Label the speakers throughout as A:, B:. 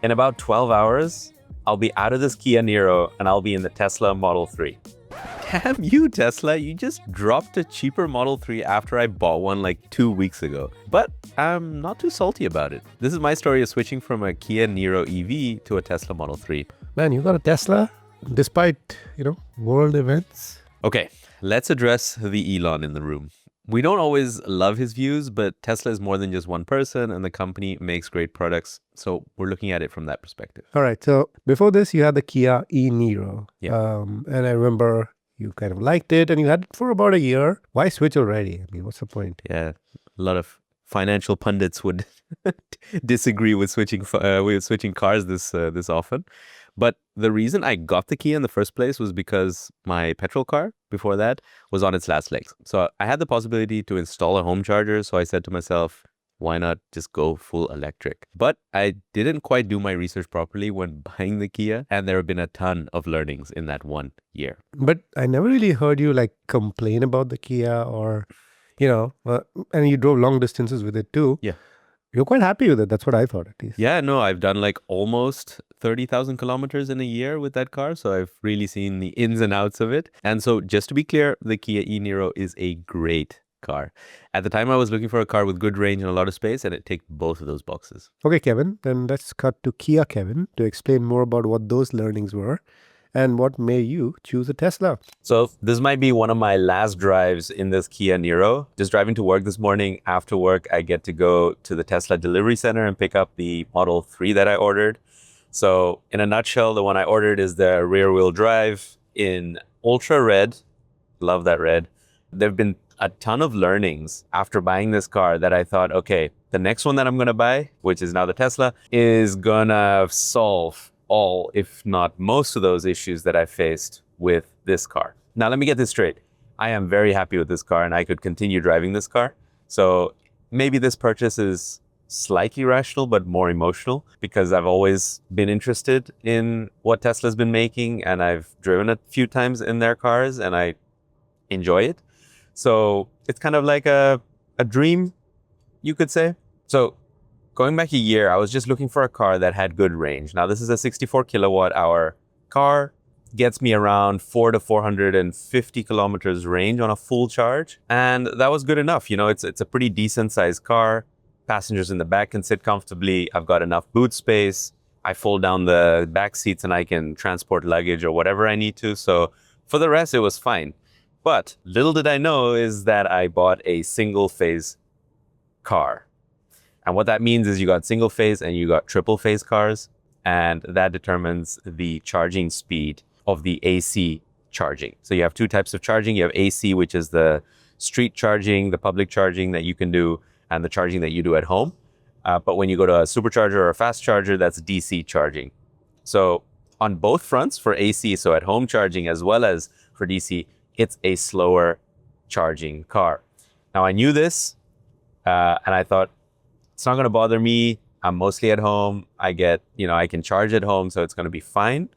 A: In about 12 hours, I'll be out of this Kia Niro and I'll be in the Tesla Model 3. Damn you, Tesla. You just dropped a cheaper Model 3 after I bought one like 2 weeks ago. But I'm not too salty about it. This is my story of switching from a Kia Niro EV to a Tesla Model 3.
B: Man, you got a Tesla despite, world events.
A: Okay, let's address the Elon in the room. We don't always love his views, but Tesla is more than just one person and the company makes great products. So we're looking at it from that perspective.
B: All right. So before this, you had the Kia e-niro.
A: Yeah.
B: And I remember you kind of liked it and you had it for about a year. Why switch already? I mean, what's the point?
A: Yeah, a lot of financial pundits would disagree with switching cars this often. But the reason I got the Kia in the first place was because my petrol car before that was on its last legs. So I had the possibility to install a home charger. So I said to myself, why not just go full electric? But I didn't quite do my research properly when buying the Kia. And there have been a ton of learnings in that 1 year.
B: But I never really heard you complain about the Kia or, and you drove long distances with it too.
A: Yeah.
B: You're quite happy with it. That's what I thought, at least.
A: Yeah, no, I've done almost 30,000 kilometers in a year with that car. So I've really seen the ins and outs of it. And so just to be clear, the Kia e-niro is a great car. At the time, I was looking for a car with good range and a lot of space, and it ticked both of those boxes.
B: Okay, Kevin, then let's cut to Kia Kevin to explain more about what those learnings were and what made you choose a Tesla.
A: So this might be one of my last drives in this Kia Niro. Just driving to work this morning. After work, I get to go to the Tesla delivery center and pick up the Model 3 that I ordered. So in a nutshell, the one I ordered is the rear wheel drive in ultra red. Love that red. There have been a ton of learnings after buying this car that I thought, okay, the next one that I'm going to buy, which is now the Tesla, is going to solve all, if not most of those issues that I faced with this car. Now, let me get this straight. I am very happy with this car and I could continue driving this car. So maybe this purchase is slightly rational, but more emotional because I've always been interested in what Tesla's been making and I've driven a few times in their cars and I enjoy it. So it's kind of like a dream, you could say. So going back a year, I was just looking for a car that had good range. Now, this is a 64 kilowatt hour car, gets me around 400 to 450 kilometers range on a full charge. And that was good enough. It's a pretty decent sized car. Passengers in the back can sit comfortably. I've got enough boot space. I fold down the back seats and I can transport luggage or whatever I need to. So for the rest, it was fine. But little did I know is that I bought a single phase car. And what that means is you got single phase and you got triple phase cars. And that determines the charging speed of the AC charging. So you have two types of charging. You have AC, which is the street charging, the public charging that you can do, and the charging that you do at home. But when you go to a supercharger or a fast charger, that's DC charging. So on both fronts for AC, so at home charging as well as for DC, it's a slower charging car. Now I knew this and I thought, it's not going to bother me. I'm mostly at home. I can charge at home, so it's going to be fine.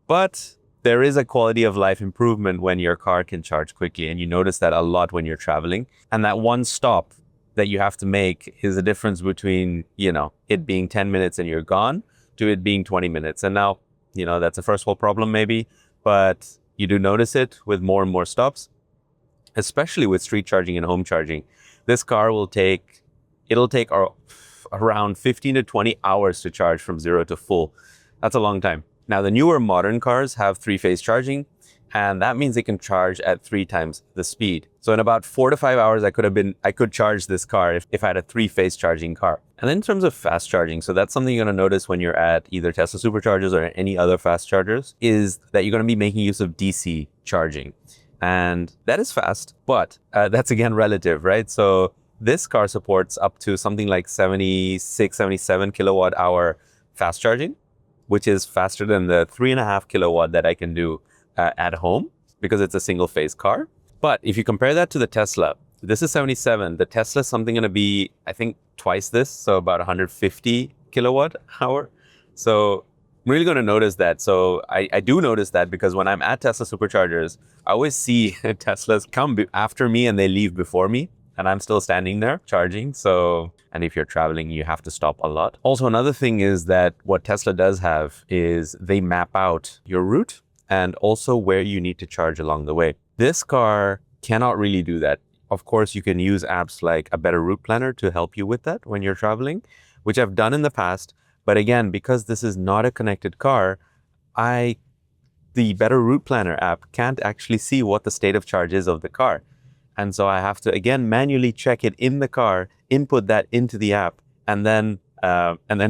A: But there is a quality of life improvement when your car can charge quickly. And you notice that a lot when you're traveling. And that one stop that you have to make is the difference between, it being 10 minutes and you're gone to it being 20 minutes. And now, that's a first world problem maybe, but you do notice it with more and more stops, especially with street charging and home charging. This car it'll take around 15 to 20 hours to charge from 0 to full. That's a long time. Now, the newer modern cars have 3-phase charging, and that means they can charge at 3 times the speed. So in about 4 to 5 hours, I could charge this car if I had a 3-phase charging car. And then in terms of fast charging, so that's something you're going to notice when you're at either Tesla superchargers or any other fast chargers, is that you're going to be making use of DC charging. And that is fast, but that's again relative, right? So this car supports up to something like 76, 77 kilowatt hour fast charging, which is faster than the 3.5 kilowatt that I can do at home because it's a single phase car. But if you compare that to the Tesla, this is 77. The Tesla is something going to be, I think, twice this. So about 150 kilowatt hour. So I'm really going to notice that. So I do notice that because when I'm at Tesla superchargers, I always see Teslas come after me and they leave before me. And I'm still standing there charging. So And if you're traveling, you have to stop a lot. Also, another thing is that what Tesla does have is they map out your route and also where you need to charge along the way. This car cannot really do that. Of course, you can use apps like a Better Route Planner to help you with that when you're traveling, which I've done in the past. But again, because this is not a connected car, the Better Route Planner app can't actually see what the state of charge is of the car. And so I have to, again, manually check it in the car, input that into the app, and then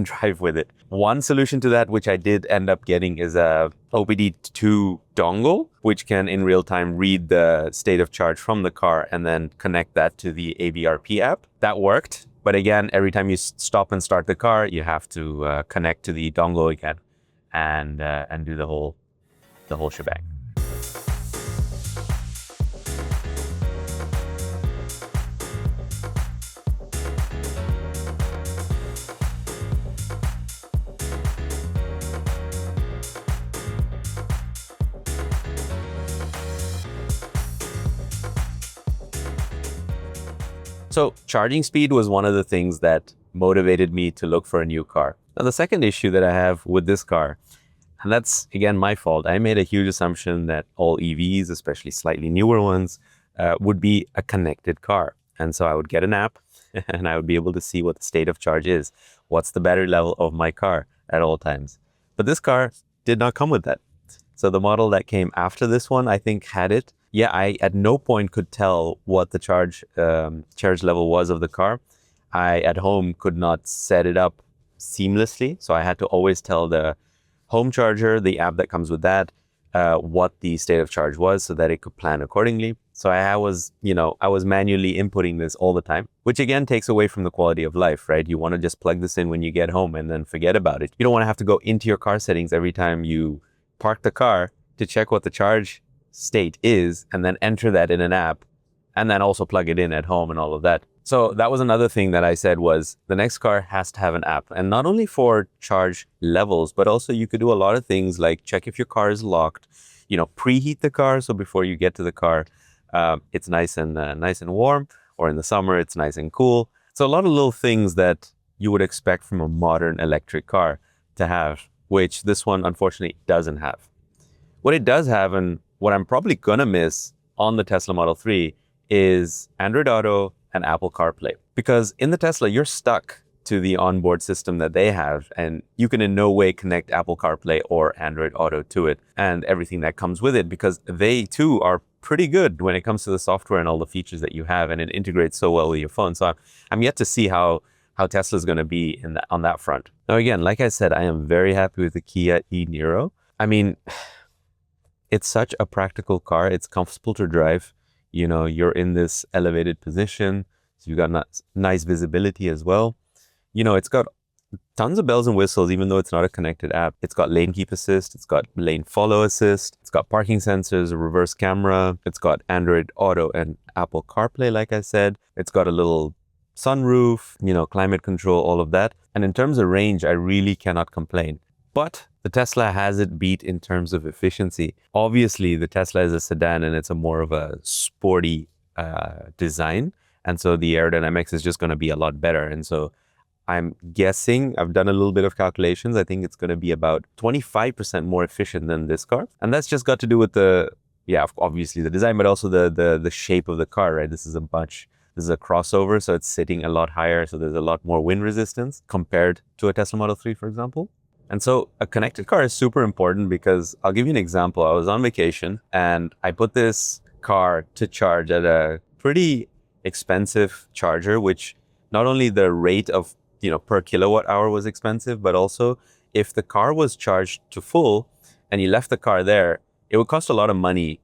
A: drive with it. One solution to that, which I did end up getting, is a OBD2 dongle, which can in real time read the state of charge from the car and then connect that to the ABRP app. That worked. But again, every time you stop and start the car, you have to connect to the dongle again and do the whole shebang. So charging speed was one of the things that motivated me to look for a new car. Now, the second issue that I have with this car, and that's, again, my fault. I made a huge assumption that all EVs, especially slightly newer ones, would be a connected car. And so I would get an app and I would be able to see what the state of charge is. What's the battery level of my car at all times? But this car did not come with that. So the model that came after this one, I think, had it. Yeah, I at no point could tell what the charge level was of the car. I, at home, could not set it up seamlessly. So I had to always tell the home charger, the app that comes with that, what the state of charge was so that it could plan accordingly. So I was manually inputting this all the time, which again takes away from the quality of life, right? You want to just plug this in when you get home and then forget about it. You don't want to have to go into your car settings every time you park the car to check what the charge state is and then enter that in an app and then also plug it in at home and all of that. So that was another thing that I said was the next car has to have an app, and not only for charge levels, but also you could do a lot of things like check if your car is locked, preheat the car. So before you get to the car, it's nice and warm, or in the summer, it's nice and cool. So a lot of little things that you would expect from a modern electric car to have, which this one unfortunately doesn't have. What it does have, and what I'm probably gonna miss on the Tesla Model 3, is Android Auto and Apple CarPlay. Because in the Tesla, you're stuck to the onboard system that they have, and you can in no way connect Apple CarPlay or Android Auto to it and everything that comes with it, because they too are pretty good when it comes to the software and all the features that you have, and it integrates so well with your phone. So I'm yet to see how Tesla is going to be on that front. Now, again, like I said, I am very happy with the Kia e-niro. I mean, it's such a practical car. It's comfortable to drive. You're in this elevated position, so you've got nice visibility as well. It's got tons of bells and whistles, even though it's not a connected app. It's got lane keep assist, it's got lane follow assist, it's got parking sensors, a reverse camera, it's got Android Auto and Apple CarPlay, like I said. It's got a little sunroof, climate control, all of that. And in terms of range, I really cannot complain. But the Tesla has it beat in terms of efficiency. Obviously, the Tesla is a sedan and it's a more of a sporty design. And so the aerodynamics is just going to be a lot better. And so I'm guessing, I've done a little bit of calculations, I think it's going to be about 25% more efficient than this car. And that's just got to do with obviously the design, but also the shape of the car, right? This is a crossover, so it's sitting a lot higher. So there's a lot more wind resistance compared to a Tesla Model 3, for example. And so a connected car is super important because I'll give you an example. I was on vacation and I put this car to charge at a pretty expensive charger, which not only the rate of, per kilowatt hour was expensive, but also if the car was charged to full and you left the car there, it would cost a lot of money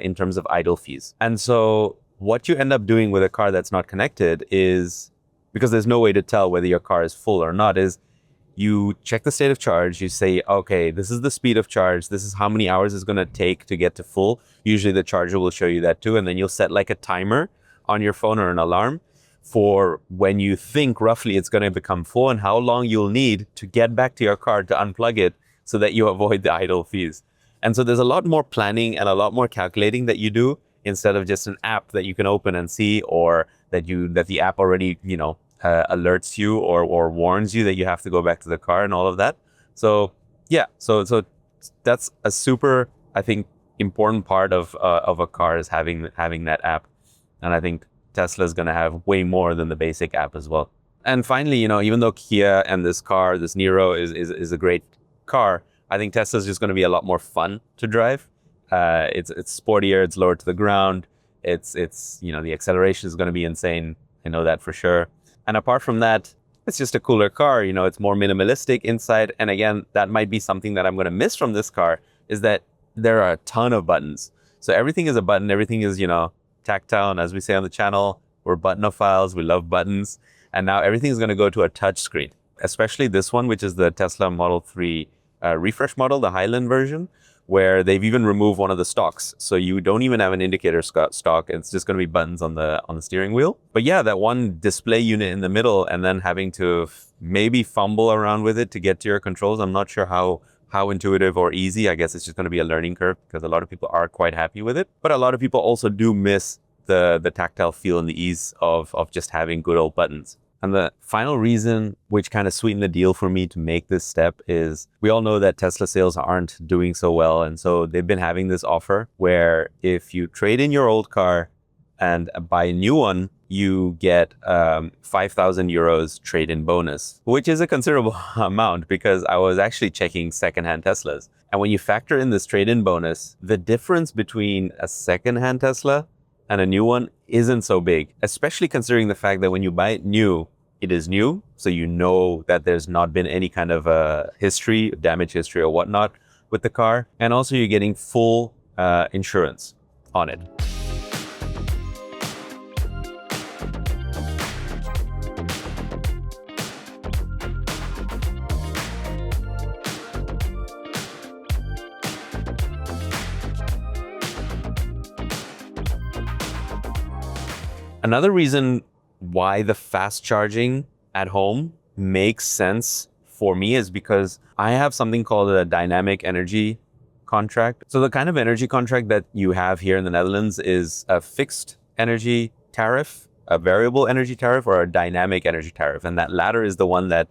A: in terms of idle fees. And so what you end up doing with a car that's not connected is, because there's no way to tell whether your car is full or not, is you check the state of charge, you say, okay, this is the speed of charge, this is how many hours it's going to take to get to full. Usually the charger will show you that too, and then you'll set like a timer on your phone or an alarm for when you think roughly it's going to become full and how long you'll need to get back to your car to unplug it so that you avoid the idle fees. And so there's a lot more planning and a lot more calculating that you do instead of just an app that you can open and see, or that the app already, alerts you or warns you that you have to go back to the car and all of that. So yeah, so that's a super, I think, important part of a car is having that app, and I think Tesla is going to have way more than the basic app as well. And finally, even though Kia and this Niro is a great car, I think Tesla is just going to be a lot more fun to drive. It's sportier, it's lower to the ground. It's the acceleration is going to be insane. I know that for sure. And apart from that, it's just a cooler car. It's more minimalistic inside. And again, that might be something that I'm going to miss from this car, is that there are a ton of buttons. So everything is a button. Everything is, tactile. And as we say on the channel, we're buttonophiles. We love buttons. And now everything is going to go to a touch screen, especially this one, which is the Tesla Model 3 refresh model, the Highland version, where they've even removed one of the stocks. So you don't even have an indicator stock. It's just going to be buttons on the steering wheel. But yeah, that one display unit in the middle, and then having to maybe fumble around with it to get to your controls. I'm not sure how intuitive or easy. I guess it's just going to be a learning curve, because a lot of people are quite happy with it. But a lot of people also do miss the tactile feel and the ease of just having good old buttons. And the final reason, which kind of sweetened the deal for me to make this step, is we all know that Tesla sales aren't doing so well. And so they've been having this offer where if you trade in your old car and buy a new one, you get 5,000 euros trade-in bonus, which is a considerable amount, because I was actually checking secondhand Teslas. And when you factor in this trade-in bonus, the difference between a secondhand Tesla and a new one isn't so big, especially considering the fact that when you buy it new, it is new. So you know that there's not been any kind of damage history or whatnot with the car. And also you're getting full insurance on it. Another reason why the fast charging at home makes sense for me is because I have something called a dynamic energy contract. So the kind of energy contract that you have here in the Netherlands is a fixed energy tariff, a variable energy tariff, or a dynamic energy tariff. And that latter is the one that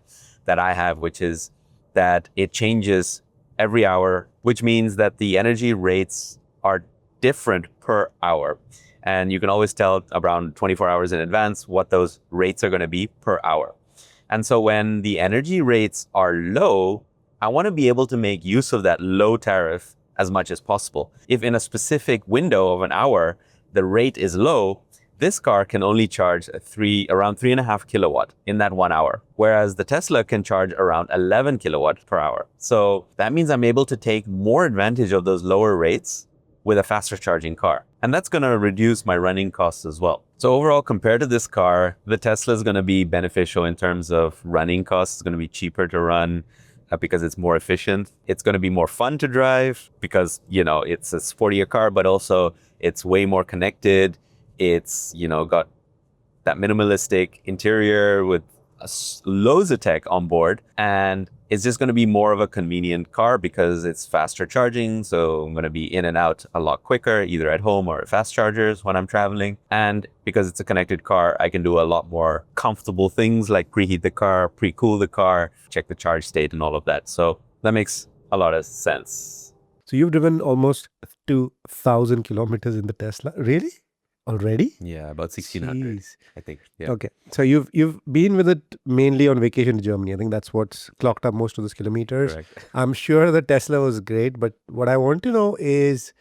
A: I have, which is that it changes every hour, which means that the energy rates are different per hour. And you can always tell around 24 hours in advance what those rates are going to be per hour. And so when the energy rates are low, I want to be able to make use of that low tariff as much as possible. If in a specific window of an hour, the rate is low, this car can only charge around 3.5 kilowatt in that 1 hour, whereas the Tesla can charge around 11 kilowatt per hour. So that means I'm able to take more advantage of those lower rates with a faster charging car. And that's going to reduce my running costs as well. So overall, compared to this car, the Tesla is going to be beneficial in terms of running costs. It's going to be cheaper to run because it's more efficient. It's going to be more fun to drive because, it's a sportier car, but also it's way more connected. It's, got that minimalistic interior with loads of tech on board. And it's just going to be more of a convenient car because it's faster charging. So I'm going to be in and out a lot quicker, either at home or at fast chargers when I'm traveling. And because it's a connected car, I can do a lot more comfortable things like preheat the car, pre-cool the car, check the charge state and all of that. So that makes a lot of sense.
B: So you've driven almost 2,000 kilometers in the Tesla. Really? Already?
A: Yeah, about 1,600,
B: Jeez.
A: I think. Yeah.
B: Okay. So you've been with it mainly on vacation to Germany. I think that's what's clocked up most of those kilometers.
A: Correct.
B: I'm sure the Tesla was great, but what I want to know is,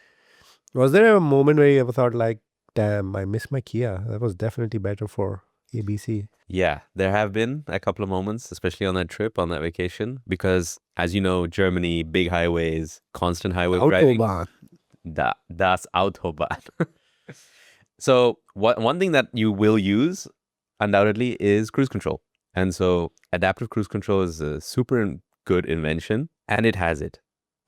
B: was there a moment where you ever thought like, damn, I miss my Kia? That was definitely better for ABC.
A: Yeah, there have been a couple of moments, especially on that trip, on that vacation, because as you know, Germany, big highways, constant highway driving.
B: Autobahn.
A: Das Autobahn. So one thing that you will use undoubtedly is cruise control. And so adaptive cruise control is a super good invention, and it has it.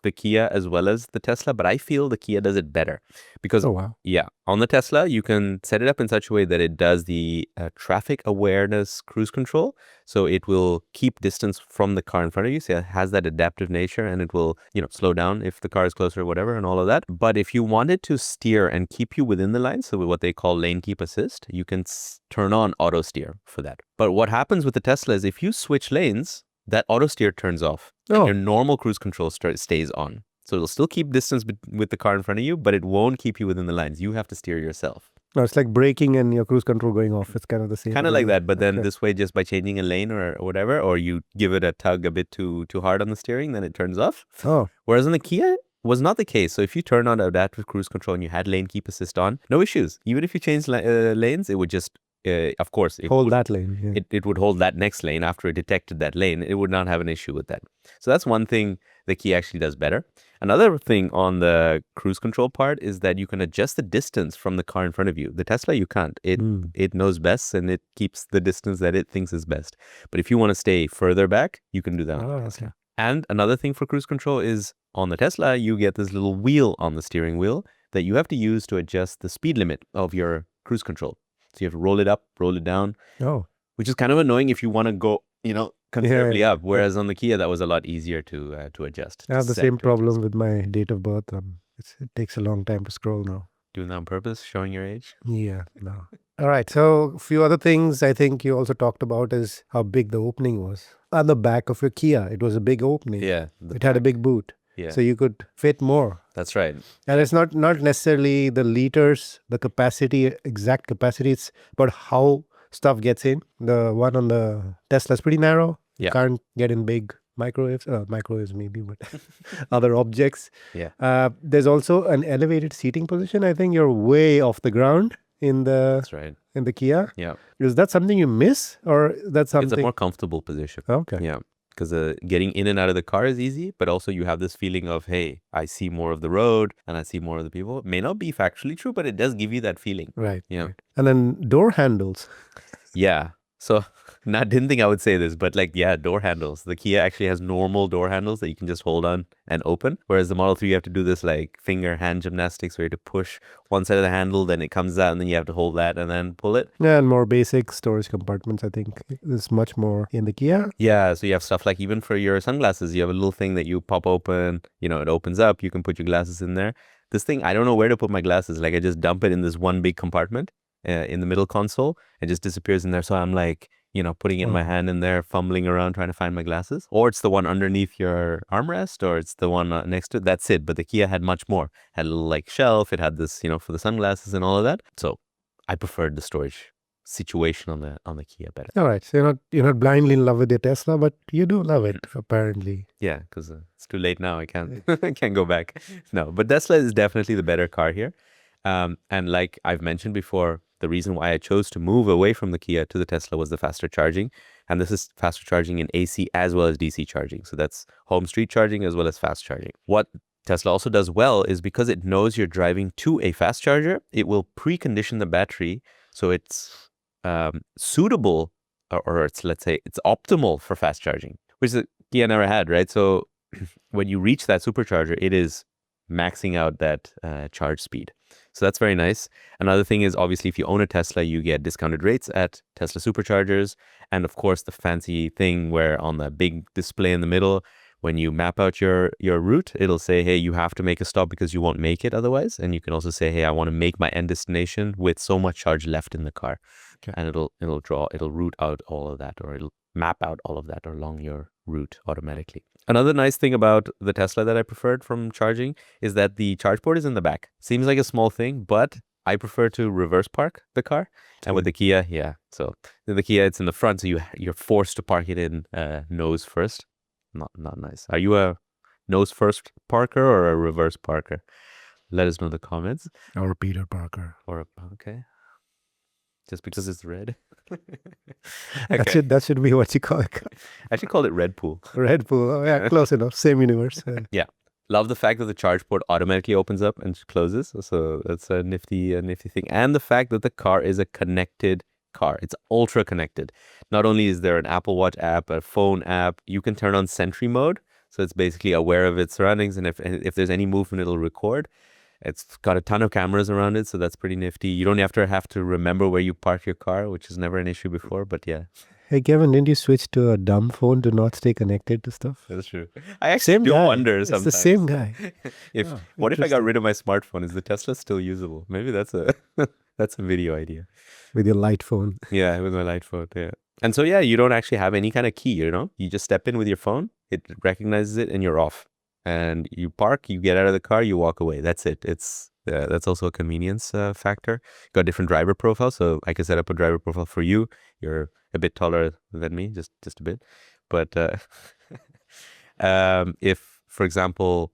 A: the Kia as well as the Tesla, but I feel the Kia does it better because,
B: Oh, wow.
A: yeah, on the Tesla, you can set it up in such a way that it does the traffic awareness cruise control. So it will keep distance from the car in front of you. So it has that adaptive nature and it will, slow down if the car is closer or whatever and all of that. But if you wanted to steer and keep you within the line, so what they call lane keep assist, you can turn on auto steer for that. But what happens with the Tesla is if you switch lanes, that auto steer turns off.
B: Oh.
A: Your normal cruise control stays on. So it'll still keep distance with the car in front of you, but it won't keep you within the lines. You have to steer yourself.
B: No, it's like braking and your cruise control going off. It's kind of the same.
A: Kind of like that, but then
B: Okay.
A: this way, just by changing a lane or whatever, or you give it a tug a bit too hard on the steering, then it turns off.
B: Oh,
A: Whereas on the Kia, was not the case. So if you turn on adaptive cruise control and you had lane keep assist on, no issues. Even if you change lanes, it would just, of course,
B: hold that lane. Yeah.
A: it would hold that next lane after it detected that lane. It would not have an issue with that. So that's one thing the Kia actually does better. Another thing on the cruise control part is that you can adjust the distance from the car in front of you. The Tesla, you can't. It knows best and it keeps the distance that it thinks is best. But if you want to stay further back, you can do that on the Tesla.
B: Okay.
A: And another thing for cruise control is on the Tesla, you get this little wheel on the steering wheel that you have to use to adjust the speed limit of your cruise control. So you have to roll it up, roll it down.
B: Oh.
A: Which is kind of annoying if you want to go, considerably up. Whereas on the Kia, that was a lot easier to adjust.
B: I have the same problem with my date of birth. It takes a long time to scroll now.
A: Doing that on purpose, showing your age?
B: Yeah, no. All right. So a few other things I think you also talked about is how big the opening was. On the back of your Kia, it was a big opening.
A: Yeah.
B: It had a big boot.
A: Yeah.
B: So you could fit more.
A: That's right.
B: And it's not necessarily the liters, the capacity, exact capacity. It's about how stuff gets in. The one on the Tesla is pretty narrow. You
A: Yeah.
B: can't get in big microwaves maybe, but other objects.
A: Yeah.
B: There's also an elevated seating position. I think you're way off the ground in the
A: That's right.
B: in the Kia.
A: Yeah.
B: Is that something you miss, or that's something?
A: It's a more comfortable position.
B: Okay.
A: Yeah. Because getting in and out of the car is easy, but also you have this feeling of, hey, I see more of the road and I see more of the people. It may not be factually true, but it does give you that feeling.
B: Right.
A: Yeah.
B: Right. And then door handles.
A: Yeah. So didn't think I would say this, but door handles. The Kia actually has normal door handles that you can just hold on and open. Whereas the Model 3, you have to do this finger hand gymnastics where you have to push one side of the handle, then it comes out and then you have to hold that and then pull it.
B: Yeah, and more basic storage compartments, I think. There's much more in the Kia.
A: Yeah, so you have stuff like even for your sunglasses, you have a little thing that you pop open, it opens up, you can put your glasses in there. This thing, I don't know where to put my glasses. I just dump it in this one big compartment in the middle console. It just disappears in there. So I'm putting in my hand in there, fumbling around, trying to find my glasses. Or it's the one underneath your armrest, or it's the one next to it. That's it. But the Kia had much more. Had a little shelf. It had this, for the sunglasses and all of that. So I preferred the storage situation on the Kia better.
B: All right. So you're not blindly in love with your Tesla, but you do love it, apparently.
A: Yeah, because it's too late now. I can't I can't go back. No, but Tesla is definitely the better car here. And like I've mentioned before, the reason why I chose to move away from the Kia to the Tesla was the faster charging. And this is faster charging in AC as well as DC charging. So that's home street charging as well as fast charging. What Tesla also does well is because it knows you're driving to a fast charger, it will precondition the battery so it's suitable, or it's, let's say, it's optimal for fast charging, which the Kia never had, right? So when you reach that supercharger, it is maxing out that charge speed. So that's very nice. Another thing is, obviously, if you own a Tesla, you get discounted rates at Tesla superchargers. And of course, the fancy thing where on the big display in the middle, when you map out your route, it'll say, hey, you have to make a stop because you won't make it otherwise. And you can also say, hey, I want to make my end destination with so much charge left in the car. Okay. And it'll route out all of that, or it'll map out all of that along your route automatically. Another nice thing about the Tesla that I preferred from charging is that the charge port is in the back. Seems like a small thing, but I prefer to reverse park the car. And with the Kia, yeah. So in the Kia, it's in the front, so you're forced to park it in nose first. Not nice. Are you a nose first parker or a reverse parker? Let us know in the comments.
B: Or Peter Parker.
A: Okay. Just because it's red.
B: Okay. That should be what you call it.
A: I should call it Red Pool.
B: Red Pool. Oh, yeah, close enough. Same universe.
A: Yeah. Love the fact that the charge port automatically opens up and closes. So that's a nifty thing. And the fact that the car is a connected car. It's ultra connected. Not only is there an Apple Watch app, a phone app, you can turn on Sentry mode. So it's basically aware of its surroundings, and if there's any movement, it'll record. It's got a ton of cameras around it, so that's pretty nifty. You don't have to remember where you park your car, which is never an issue before, but yeah.
B: Hey, Kevin, didn't you switch to a dumb phone to not stay connected to stuff?
A: That's true. I actually
B: Same
A: do
B: guy.
A: wonder
B: It's
A: sometimes.
B: the same guy.
A: What if I got rid of my smartphone? Is the Tesla still usable? Maybe that's a that's a video idea.
B: With your light phone.
A: Yeah, with my light phone. Yeah. And so yeah, you don't actually have any kind of key, you know? You just step in with your phone, it recognizes it, and you're off. And you park, you get out of the car, you walk away. That's it. That's also a convenience factor. Got different driver profiles, so I can set up a driver profile for you. You're a bit taller than me, just a bit. But if, for example,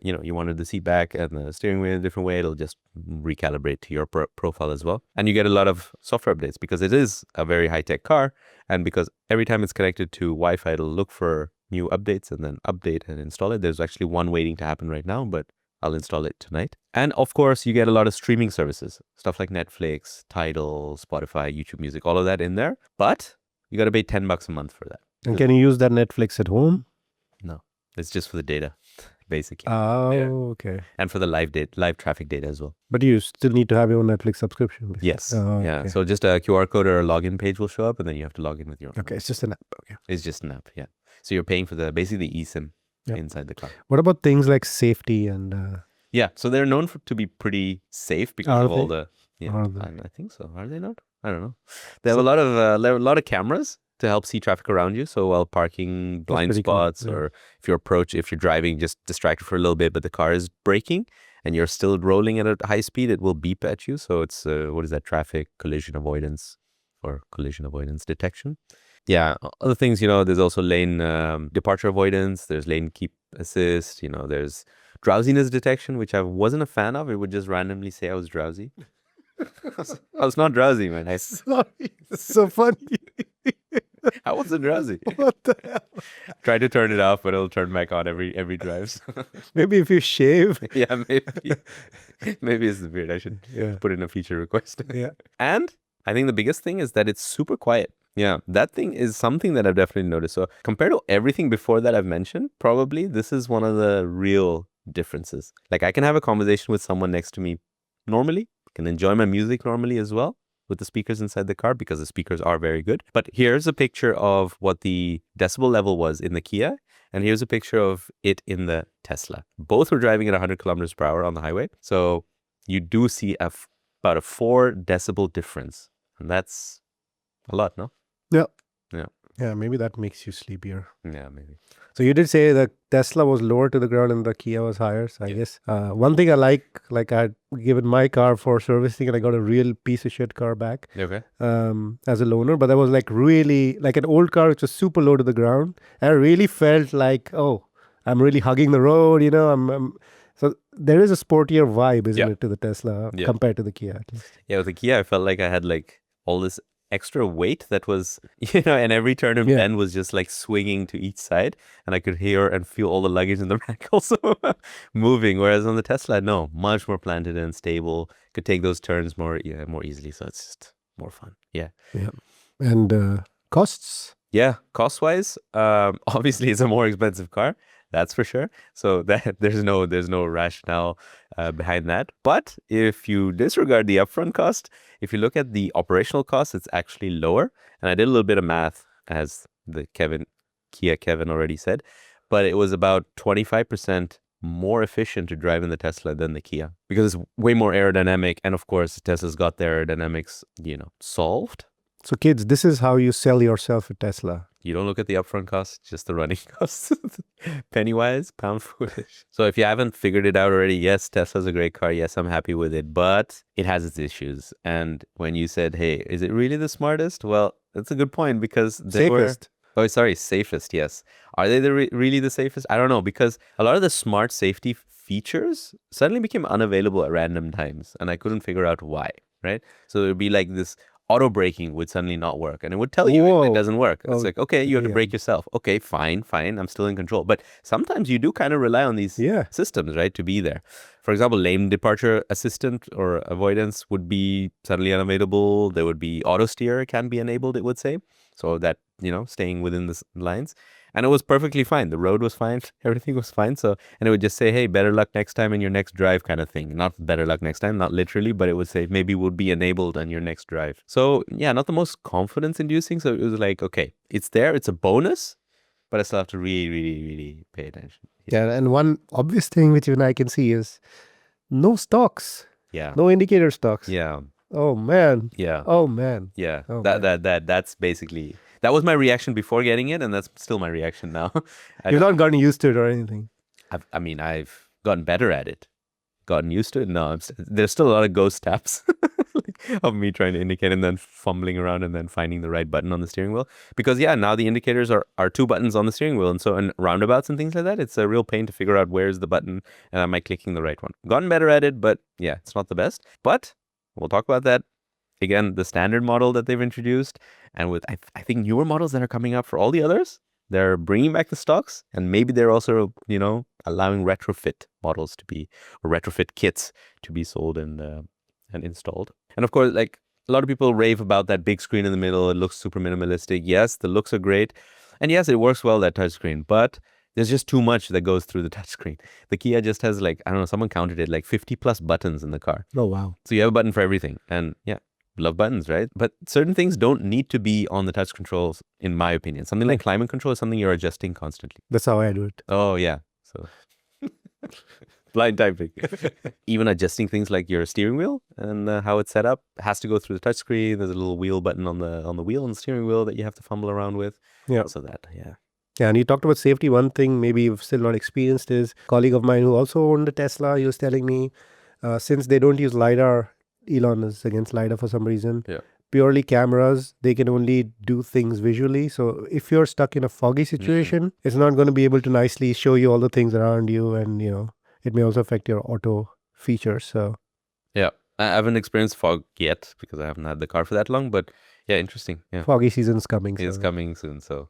A: you wanted the seat back and the steering wheel in a different way, it'll just recalibrate to your profile as well. And you get a lot of software updates because it is a very high-tech car, and because every time it's connected to Wi-Fi, it'll look for new updates and then update and install it. There's actually one waiting to happen right now, but I'll install it tonight. And of course, you get a lot of streaming services, stuff like Netflix, Tidal, Spotify, YouTube Music, all of that in there. But you got to pay $10 a month for that.
B: And can you use that Netflix at home?
A: No, it's just for the data, basically.
B: Oh,
A: Yeah.
B: okay.
A: And for the live traffic data as well.
B: But you still need to have your own Netflix subscription. Basically.
A: Yes.
B: Oh,
A: Yeah.
B: okay.
A: So just a QR code or a login page will show up, and then you have to log in with your own.
B: Okay, it's just an app. Okay.
A: It's just an app. Yeah. So you're paying for basically the eSIM inside the car.
B: What about things like safety and...
A: Yeah, so they're known to be pretty safe because
B: Are
A: of all
B: they?
A: the. Yeah,
B: Are they?
A: I think so. Are they not? I don't know. They have a lot of cameras to help see traffic around you. So while parking, blind
B: pretty cool,
A: spots,
B: yeah.
A: or if you're driving, just distracted for a little bit, but the car is braking and you're still rolling at a high speed, it will beep at you. So it's what is that? Traffic collision avoidance or collision avoidance detection. Yeah, other things, there's also lane departure avoidance. There's lane keep assist. There's drowsiness detection, which I wasn't a fan of. It would just randomly say I was drowsy. I was not drowsy, man.
B: Sorry, it's so funny.
A: I wasn't drowsy.
B: What the hell?
A: Try to turn it off, but it'll turn back on every drive. So.
B: Maybe if you shave.
A: Yeah, maybe it's weird. I should put in a feature request.
B: Yeah.
A: And I think the biggest thing is that it's super quiet. Yeah, that thing is something that I've definitely noticed. So compared to everything before that I've mentioned, probably this is one of the real differences. Like I can have a conversation with someone next to me normally, can enjoy my music normally as well with the speakers inside the car because the speakers are very good. But here's a picture of what the decibel level was in the Kia, and here's a picture of it in the Tesla. Both were driving at 100 kilometers per hour on the highway. So you do see about a 4 decibel difference, and that's a lot, no?
B: Yeah.
A: Yeah.
B: Yeah, maybe that makes you sleepier.
A: Yeah, maybe.
B: So you did say the Tesla was lower to the ground and the Kia was higher. So I guess one thing I like I had given my car for servicing and I got a real piece of shit car back
A: Okay.
B: as a loaner. But that was like really like an old car which was super low to the ground. And I really felt like, oh, I'm really hugging the road, So there is a sportier vibe, isn't it, to the Tesla compared to the Kia at least.
A: Yeah, with the Kia, I felt like I had like all this extra weight that was, and every turn and bend was just like swinging to each side, and I could hear and feel all the luggage in the back also moving. Whereas on the Tesla, no, much more planted and stable. Could take those turns more easily. So it's just more fun. Yeah.
B: Yeah. And costs?
A: Yeah, cost-wise, obviously it's a more expensive car. That's for sure. So that there's no rationale behind that. But if you disregard the upfront cost, if you look at the operational cost, it's actually lower. And I did a little bit of math, as the Kia Kevin already said, but it was about 25% more efficient to drive in the Tesla than the Kia because it's way more aerodynamic. And of course, Tesla's got their aerodynamics, solved.
B: So kids, this is how you sell yourself a Tesla.
A: You don't look at the upfront costs, just the running costs. Penny wise, pound foolish. So if you haven't figured it out already, yes, Tesla's a great car. Yes, I'm happy with it, but it has its issues. And when you said, hey, is it really the smartest? Well, that's a good point because
B: Safest.
A: Safest, yes. Are they really the safest? I don't know, because a lot of the smart safety features suddenly became unavailable at random times, and I couldn't figure out why, right? So it would be like this auto braking would suddenly not work, and it would tell you if it doesn't work. It's like, okay, you have to brake yourself. Okay, fine, I'm still in control. But sometimes you do kind of rely on these systems, right, to be there. For example, lane departure assistant or avoidance would be suddenly unavailable. There would be auto steer can be enabled, it would say. So that, staying within the lines. And it was perfectly fine. The road was fine. Everything was fine. So, and it would just say, hey, better luck next time in your next drive kind of thing. Not better luck next time, not literally, but it would say maybe would be enabled on your next drive. So yeah, not the most confidence inducing. So it was like, okay, it's there. It's a bonus, but I still have to really, really, really pay attention.
B: Yeah, and one obvious thing which even I can see is no stocks.
A: Yeah.
B: No indicator stocks.
A: Yeah.
B: Oh man.
A: Yeah.
B: Oh man.
A: Yeah.
B: Oh,
A: That's basically, that was my reaction before getting it, and that's still my reaction now.
B: You've not gotten used to it or anything.
A: I've gotten better at it. Gotten used to it. No, there's still a lot of ghost taps of me trying to indicate and then fumbling around and then finding the right button on the steering wheel. Because yeah, now the indicators are 2 buttons on the steering wheel, and so in roundabouts and things like that, it's a real pain to figure out where's the button and am I clicking the right one. Gotten better at it, but yeah, it's not the best. But we'll talk about that. Again, the standard model that they've introduced, and with I think newer models that are coming up for all the others, they're bringing back the stocks, and maybe they're also, allowing retrofit models to be, or retrofit kits to be sold and installed. And of course, like a lot of people rave about that big screen in the middle. It looks super minimalistic. Yes, the looks are great, and yes, it works well, that touchscreen, but there's just too much that goes through the touchscreen. The Kia just has like, I don't know, someone counted it, like 50 plus buttons in the car.
B: Oh wow.
A: So you have a button for everything, and yeah. Love buttons, right? But certain things don't need to be on the touch controls, in my opinion. Something like climate control is something you're adjusting constantly.
B: That's how I do it.
A: Oh, yeah. So blind typing. Even adjusting things like your steering wheel and how it's set up has to go through the touch screen. There's a little wheel button on the wheel on the steering wheel that you have to fumble around with.
B: Yeah.
A: So that, yeah.
B: Yeah, and you talked about safety. One thing maybe you've still not experienced is a colleague of mine who also owned a Tesla. He was telling me since they don't use LiDAR, Elon is against LiDAR for some reason.
A: Yeah.
B: Purely cameras, they can only do things visually. So if you're stuck in a foggy situation, it's not going to be able to nicely show you all the things around you, and it may also affect your auto features. So
A: yeah, I haven't experienced fog yet because I haven't had the car for that long. But yeah, interesting. Yeah,
B: foggy season's coming.
A: it's
B: So.
A: coming soon. So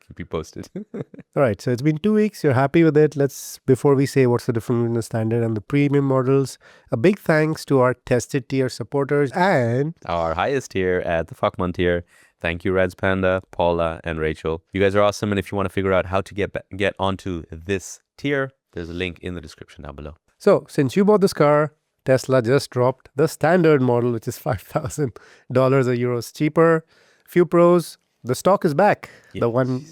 A: keep you posted.
B: All right, so it's been 2 weeks. You're happy with it. Before we say what's the difference between the standard and the premium models, a big thanks to our tested tier supporters and
A: our highest tier at the Fakman tier. Thank you, Reds Panda, Paula, and Rachel. You guys are awesome. And if you want to figure out how to get onto this tier, there's a link in the description down below.
B: So since you bought this car, Tesla just dropped the standard model, which is $5,000 or euros cheaper. Few pros. The stock is back.
A: Yes.
B: The one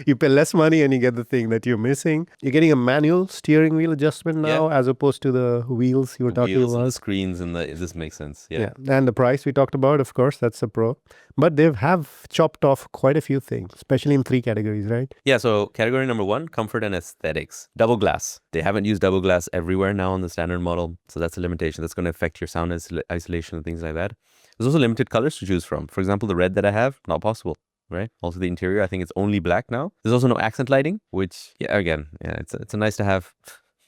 B: you pay less money and you get the thing that you're missing. You're getting a manual steering wheel adjustment now, as opposed to the wheels you were talking
A: Wheels
B: about.
A: and screens and this makes sense. Yeah.
B: And the price we talked about, of course, that's a pro. But they have chopped off quite a few things, especially in 3 categories, right?
A: Yeah. So category number 1, comfort and aesthetics. Double glass. They haven't used double glass everywhere now on the standard model, so that's a limitation. That's going to affect your sound isolation and things like that. There's also limited colors to choose from. For example, the red that I have, not possible, right? Also the interior, I think it's only black now. There's also no accent lighting, which, it's a nice to have,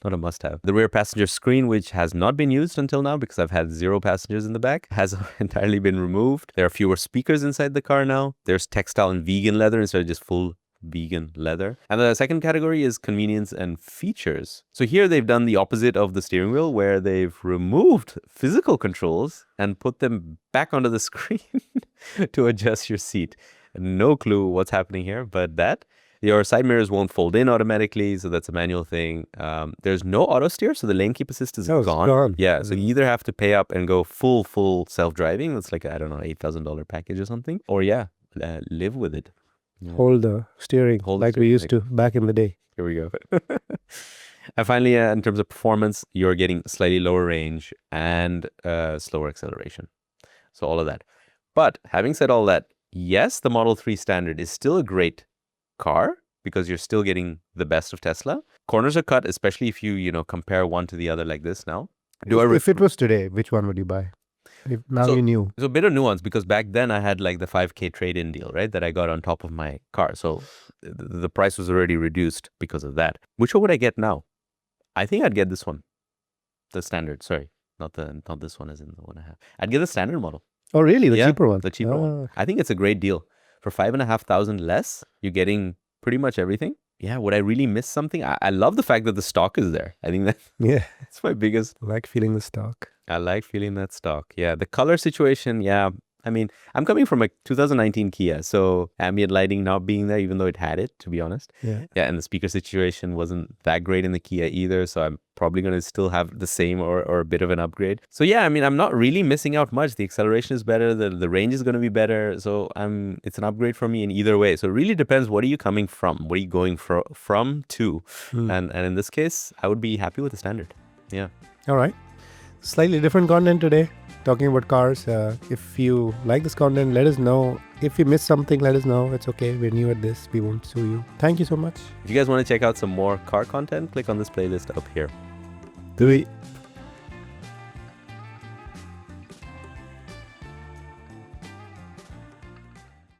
A: not a must have. The rear passenger screen, which has not been used until now because I've had 0 passengers in the back, has entirely been removed. There are fewer speakers inside the car now. There's textile and vegan leather instead of just full vegan leather. And the second category is convenience and features. So here they've done the opposite of the steering wheel, where they've removed physical controls and put them back onto the screen to adjust your seat. No clue what's happening here, but that. Your side mirrors won't fold in automatically, so that's a manual thing. There's no auto steer, so the lane keep assist is gone. Yeah, so you either have to pay up and go full self-driving. That's like, I don't know, $8,000 package or something. Or live with it. Yeah.
B: Hold the steering like we used to back in the day.
A: Here we go. And finally, in terms of performance, you're getting slightly lower range and slower acceleration. So all of that. But having said all that, yes, the Model 3 Standard is still a great car because you're still getting the best of Tesla. Corners are cut, especially if you compare one to the other like this now.
B: If it was today, which one would you buy? If now you knew.
A: It's a bit of nuance because back then I had like the 5K trade-in deal, right? That I got on top of my car. So the price was already reduced because of that. Which one would I get now? I think I'd get this one. The standard, sorry. Not this one as in the one I have. I'd get the standard model.
B: Oh, really? The cheaper one?
A: The cheaper one. I think it's a great deal. For $5,500 less, you're getting pretty much everything. Yeah, would I really miss something? I love the fact that the stock is there. I think that's my biggest.
B: I like feeling the stock.
A: I like feeling that stock. Yeah, the color situation, I mean, I'm coming from a 2019 Kia, so ambient lighting not being there, even though it had it, to be honest.
B: Yeah.
A: Yeah, and the speaker situation wasn't that great in the Kia either, so I'm probably going to still have the same or a bit of an upgrade. So yeah, I mean, I'm not really missing out much. The acceleration is better, the range is going to be better, so it's an upgrade for me in either way. So it really depends, what are you coming from? What are you going from to? And in this case, I would be happy with the standard. Yeah.
B: All right. Slightly different content today, talking about cars. If you like this content, let us know. If you missed something, let us know. It's okay. We're new at this. We won't sue you. Thank you so much.
A: If you guys want to check out some more car content, click on this playlist up here.
B: Do we?